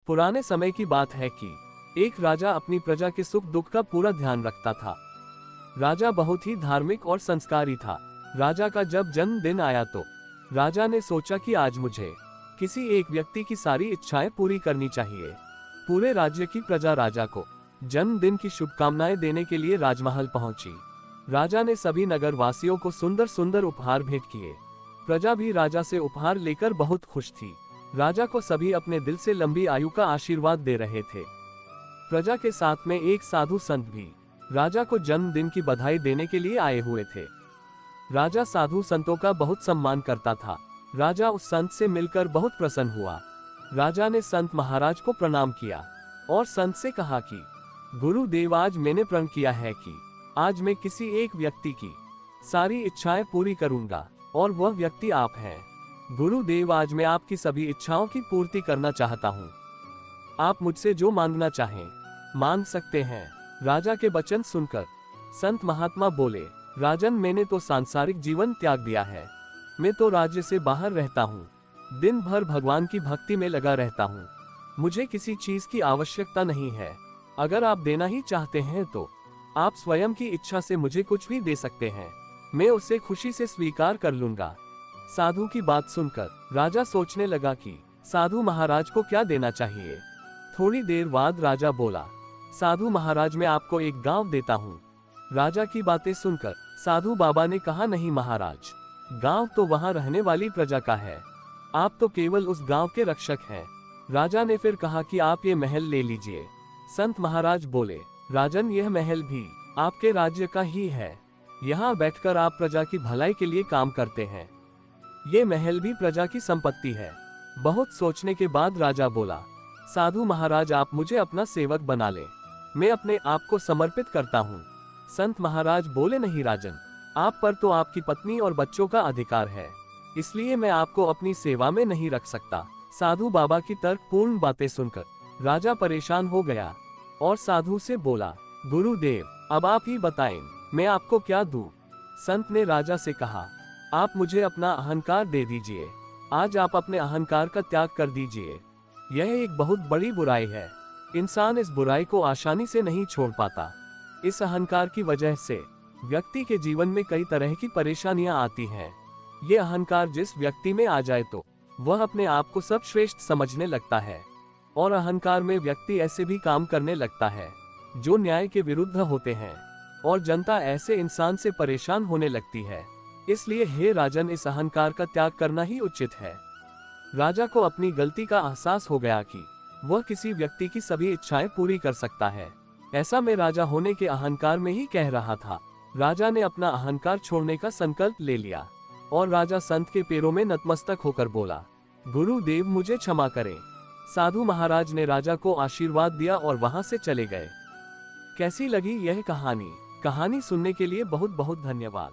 पुराने समय की बात है कि एक राजा अपनी प्रजा के सुख दुख का पूरा ध्यान रखता था। राजा बहुत ही धार्मिक और संस्कारी था। राजा का जब जन्मदिन आया तो राजा ने सोचा कि आज मुझे किसी एक व्यक्ति की सारी इच्छाएं पूरी करनी चाहिए। पूरे राज्य की प्रजा राजा को जन्मदिन की शुभकामनाएं देने के लिए राजमहल पहुंची। राजा ने सभी नगर वासियों को सुंदर सुंदर उपहार भेंट किए। प्रजा भी राजा से उपहार लेकर बहुत खुश थी। राजा को सभी अपने दिल से लंबी आयु का आशीर्वाद दे रहे थे। प्रजा के साथ में एक साधु संत भी राजा को जन्मदिन की बधाई देने के लिए आए हुए थे। राजा साधु संतों का बहुत सम्मान करता था। राजा उस संत से मिलकर बहुत प्रसन्न हुआ। राजा ने संत महाराज को प्रणाम किया और संत से कहा कि गुरुदेव, आज मैंने प्रण किया है कि आज मैं किसी एक व्यक्ति की सारी इच्छाएं पूरी करूंगा और वह व्यक्ति आप हैं। गुरुदेव, आज मैं आपकी सभी इच्छाओं की पूर्ति करना चाहता हूँ। आप मुझसे जो मांगना चाहें मांग सकते हैं। राजा के वचन सुनकर संत महात्मा बोले, राजन, मैंने तो सांसारिक जीवन त्याग दिया है। मैं तो राज्य से बाहर रहता हूँ। दिन भर भगवान की भक्ति में लगा रहता हूँ। मुझे किसी चीज की आवश्यकता नहीं है। अगर आप देना ही चाहते हैं तो आप स्वयं की इच्छा से मुझे कुछ भी दे सकते हैं। मैं उसे खुशी से स्वीकार कर लूंगा। साधु की बात सुनकर राजा सोचने लगा कि साधु महाराज को क्या देना चाहिए। थोड़ी देर बाद राजा बोला, साधु महाराज, मैं आपको एक गांव देता हूँ। राजा की बातें सुनकर साधु बाबा ने कहा, नहीं महाराज, गांव तो वहां रहने वाली प्रजा का है। आप तो केवल उस गांव के रक्षक हैं। राजा ने फिर कहा कि आप ये महल ले लीजिए। संत महाराज बोले, राजन, यह महल भी आपके राज्य का ही है। यहाँ बैठकर आप प्रजा की भलाई के लिए काम करते हैं। ये महल भी प्रजा की संपत्ति है। बहुत सोचने के बाद राजा बोला, साधु महाराज, आप मुझे अपना सेवक बना ले। मैं अपने आप को समर्पित करता हूँ। संत महाराज बोले, नहीं राजन, आप पर तो आपकी पत्नी और बच्चों का अधिकार है, इसलिए मैं आपको अपनी सेवा में नहीं रख सकता। साधु बाबा की तर्कपूर्ण बातें सुनकर राजा परेशान हो गया और साधु से बोला, गुरुदेव, अब आप ही बताएं, मैं आपको क्या दूं? संत ने राजा से कहा, आप मुझे अपना अहंकार दे दीजिए। आज आप अपने अहंकार का त्याग कर दीजिए। यह एक बहुत बड़ी बुराई है। इंसान इस बुराई को आसानी से नहीं छोड़ पाता। इस अहंकार की वजह से व्यक्ति के जीवन में कई तरह की परेशानियां आती हैं। ये अहंकार जिस व्यक्ति में आ जाए तो वह अपने आप को सब श्रेष्ठ समझने लगता है और अहंकार में व्यक्ति ऐसे भी काम करने लगता है जो न्याय के विरुद्ध होते हैं और जनता ऐसे इंसान से परेशान होने लगती है। इसलिए हे राजन, इस अहंकार का त्याग करना ही उचित है। राजा को अपनी गलती का एहसास हो गया कि वह किसी व्यक्ति की सभी इच्छाएं पूरी कर सकता है। ऐसा मैं राजा होने के अहंकार में ही कह रहा था। राजा ने अपना अहंकार छोड़ने का संकल्प ले लिया और राजा संत के पैरों में नतमस्तक होकर बोला, गुरुदेव, मुझे क्षमा करें। साधु महाराज ने राजा को आशीर्वाद दिया और वहां से चले गए। कैसी लगी यह कहानी? कहानी सुनने के लिए बहुत बहुत धन्यवाद।